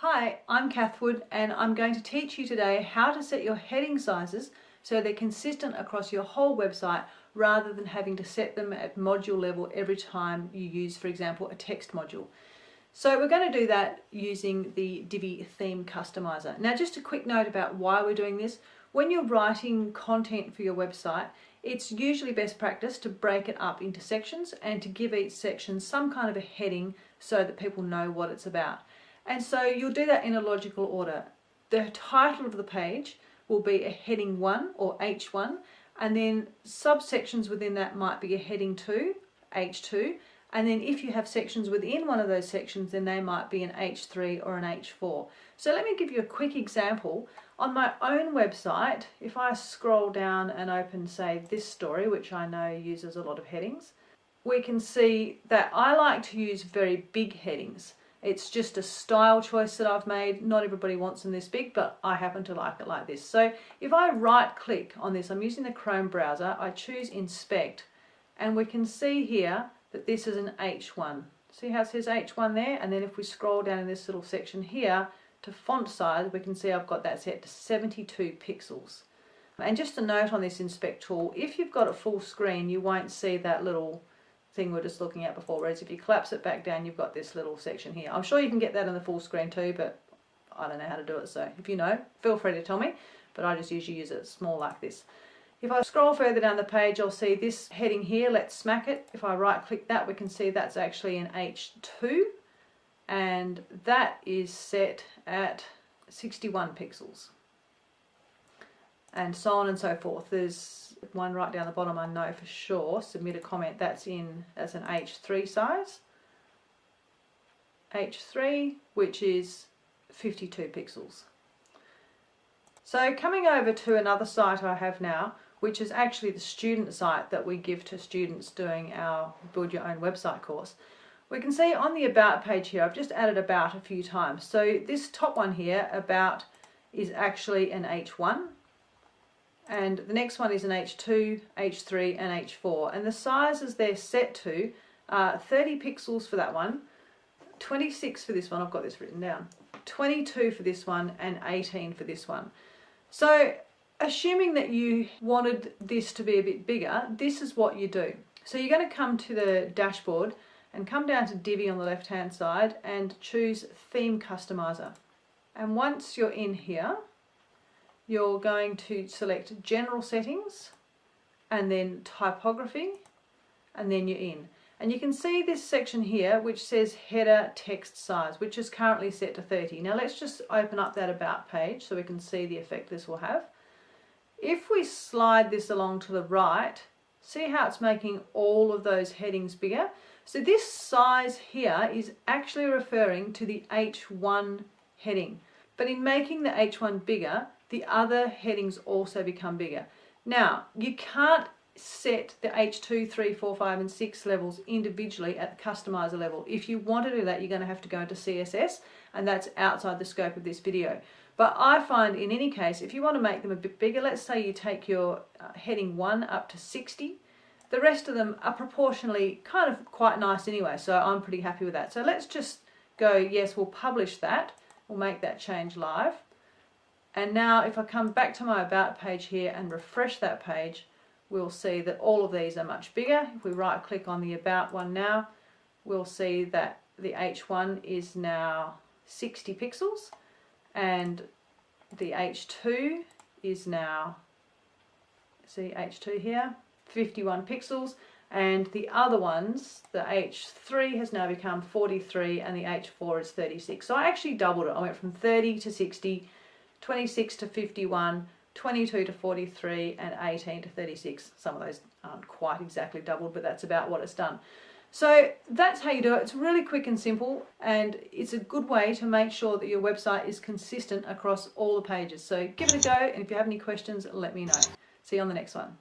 Hi, I'm Kath Wood and I'm going to teach you today how to set your heading sizes so they're consistent across your whole website rather than having to set them at module level every time you use, for example, a text module. So we're going to do that using the Divi theme customizer. Now just a quick note about why we're doing this. When you're writing content for your website, it's usually best practice to break it up into sections and to give each section some kind of a heading so that people know what it's about. And so you'll do that in a logical order. The title of the page will be a heading 1 or H1, and then subsections within that might be a heading 2, H2, and then if you have sections within one of those sections, then they might be an H3 or an H4. So let me give you a quick example. On my own website, if I scroll down and open, say, this story, which I know uses a lot of headings, we can see that I like to use very big headings. It's just a style choice that I've made. Not everybody wants them this big, but I happen to like it like this. So if I right click on this, I'm using the Chrome browser, I choose inspect, and we can see here that this is an H1. See how it says H1 there? And then if we scroll down in this little section here to font size, we can see I've got that set to 72 pixels. And just a note on this inspect tool, if you've got it full screen, you won't see that little thing we're just looking at before, whereas if you collapse it back down, you've got this little section here. I'm sure you can get that in the full screen too, but I don't know how to do it, so if you know, feel free to tell me, but I just usually use it small like this. If I scroll further down the page, I'll see this heading here, let's smack it. If I right click that, we can see that's actually an H2, and that is set at 61 pixels. And so on and so forth. There's one right down the bottom I know for sure, submit a comment, that's an H3 size. H3, which is 52 pixels. So coming over to another site I have now, which is actually the student site that we give to students doing our Build Your Own Website course. We can see on the About page here, I've just added About a few times. So this top one here, About, is actually an H1. And the next one is an H2, H3 and H4, and the sizes they're set to are 30 pixels for that one, 26 for this one, I've got this written down, 22 for this one and 18 for this one. So assuming that you wanted this to be a bit bigger, this is what you do. So you're going to come to the dashboard and come down to Divi on the left hand side and choose Theme Customizer. And once you're in here, you're going to select General Settings and then Typography, and then you're in. And you can see this section here which says Header Text Size, which is currently set to 30. Now let's just open up that About page so we can see the effect this will have. If we slide this along to the right, see how it's making all of those headings bigger? So this size here is actually referring to the H1 heading. But in making the H1 bigger, the other headings also become bigger. Now, you can't set the H2, 3, 4, 5 and 6 levels individually at the customizer level. If you want to do that, you're going to have to go into CSS, and that's outside the scope of this video. But I find in any case, if you want to make them a bit bigger, let's say you take your heading 1 up to 60, the rest of them are proportionally kind of quite nice anyway, so I'm pretty happy with that. So let's just go, yes, we'll publish that, we'll make that change live. And now if I come back to my About page here and refresh that page, we'll see that all of these are much bigger. If we right click on the About one now, we'll see that the H1 is now 60 pixels and the H2 is now, see H2 here, 51 pixels, and the other ones, the H3 has now become 43 and the H4 is 36. So I actually doubled it. I went from 30 to 60, 26 to 51, 22 to 43 and 18 to 36. Some of those aren't quite exactly doubled, but that's about what it's done. So that's how you do it. It's really quick and simple, and it's a good way to make sure that your website is consistent across all the pages. So give it a go, and if you have any questions, let me know. See you on the next one.